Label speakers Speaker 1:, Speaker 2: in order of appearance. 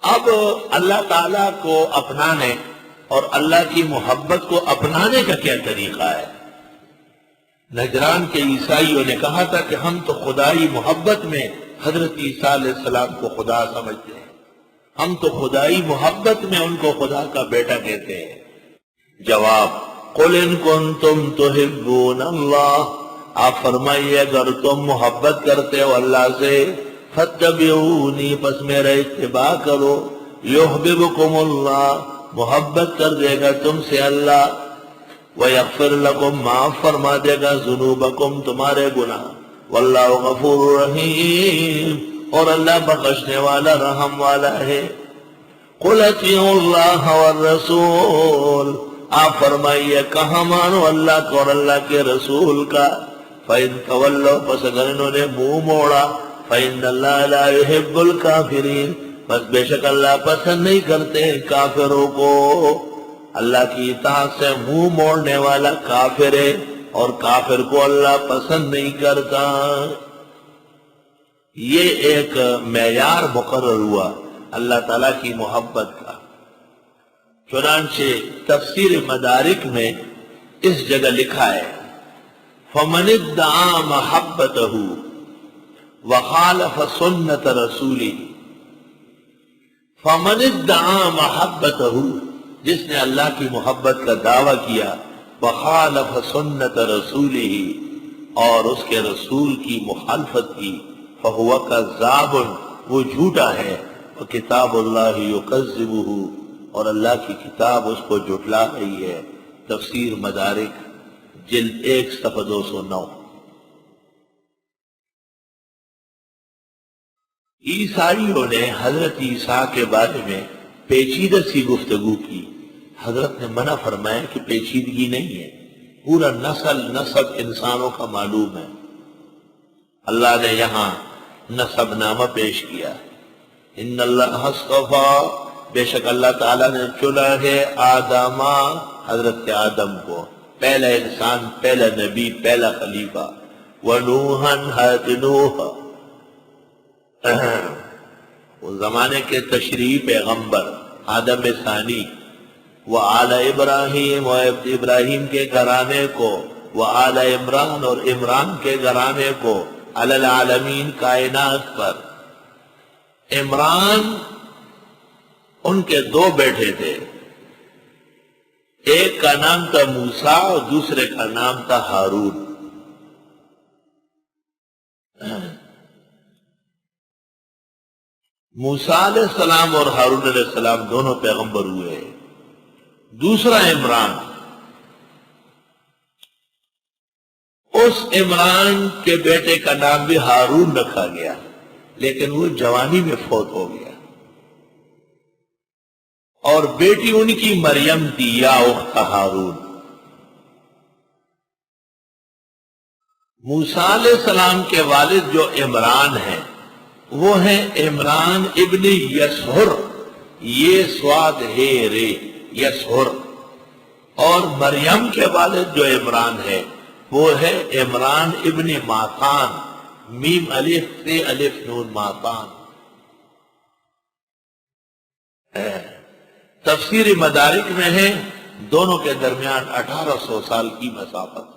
Speaker 1: اب اللہ تعالیٰ کو اپنانے اور اللہ کی محبت کو اپنانے کا کیا طریقہ ہے؟ نجران کے عیسائیوں نے کہا تھا کہ ہم تو خدائی محبت میں حضرت عیسیٰ علیہ السلام کو خدا سمجھتے ہیں، ہم تو خدائی محبت میں ان کو خدا کا بیٹا کہتے ہیں۔ جواب: قُلْ إِن كُنتُمْ تُحِبُّونَ اللَّهَ، آپ فرمائیے اگر تم محبت کرتے ہو اللہ سے، فَاتَّبِعُونِي، پس میرا اتباع کرو، يُحْبِبُكُمُ اللَّهُ، محبت کر دے گا تم سے اللہ، وَيَغْفِرْ لَكُمْ، معاف فرما دے گا ذُنُوبَكُمْ، تمہارے گناہ، وَاللَّهُ غَفُورٌ رَحِيمٌ، اور اللہ بخشنے والا رحم والا ہے۔ قُلْ اطیعوا اللَّهَ وَالرَّسُولَ، آپ فرمائیے کہاں مانو اللہ کو اور اللہ کے رسول کا۔ فَإِن تَوَلَّوْا، پس اگر انہوں نے منہ موڑا، فَإِنَّ اللَّهَ لَا يُحِبُّ الْكَافِرِينَ، بس بے شک اللہ پسند نہیں کرتے کافروں کو۔ اللہ کی اطاعت سے منہ موڑنے والا کافر ہے، اور کافر کو اللہ پسند نہیں کرتا۔ یہ ایک معیار مقرر ہوا اللہ تعالیٰ کی محبت کا۔ چنانچہ تفسیر مدارک میں اس جگہ لکھا ہے: فَمَنِ ادَّعَىٰ مَحَبَّتَهُ وَخَالَفَ سُنَّةَ رَسُولِهِ، فَمَنِ ادَّعَىٰ مَحَبَّتَهُ، جس نے اللہ کی محبت کا دعویٰ کیا، وَخَالَفَ سُنَّةَ رَسُولِهِ، اور اس کے رسول کی مخالفت کی، فَهُوَ كَذَّابٌ، وہ جھوٹا ہے، وَكِتَابُ اللَّهِ يُكَذِّبُهُ، اور اللہ کی کتاب اس کو جھٹلا رہی ہے۔ تفسیر مدارک جلد 1 صفحہ 209۔ عیسائیوں نے حضرت عیسیٰ کے بارے میں پیچیدہ سی گفتگو کی۔ حضرت نے منع فرمایا کہ پیچیدگی نہیں ہے، پورا نسب انسانوں کا معلوم ہے۔ اللہ نے یہاں نسب نامہ پیش کیا: ان اللہ اصطفیٰ، بے شک اللہ تعالیٰ نے چنا ہے آدم، حضرت آدم کو، پہلا انسان، پہلا نبی، پہلا خلیفہ، ونوحاً، حضرت نوح، اس زمانے کے تشریعی پیغمبر، آدم ثانی، وآل ابراہیم، و ابراہیم کے گھرانے کو، وآل عمران، اور عمران کے گھرانے کو، علی العالمین، کائنات پر۔ عمران ان کے 2 بیٹے تھے، ایک کا نام تھا موسیٰ اور دوسرے کا نام تھا ہارون۔ موسیٰ علیہ السلام اور ہارون علیہ السلام دونوں پیغمبر ہوئے۔ دوسرا عمران، اس عمران کے بیٹے کا نام بھی ہارون رکھا گیا، لیکن وہ جوانی میں فوت ہو گیا، اور بیٹی ان کی مریم تھی، یا اخت ہارون۔ موسیٰ علیہ السلام کے والد جو عمران ہیں، وہ ہیں عمران ابن یسہر، یہ سواد ہے رے، یسہر۔ اور مریم کے والد جو عمران ہے وہ ہے عمران ابن ماتان، میم الف سے الف نون، ماتان۔ تفسیر مدارک میں ہے دونوں کے درمیان 1800 سال کی مسافت۔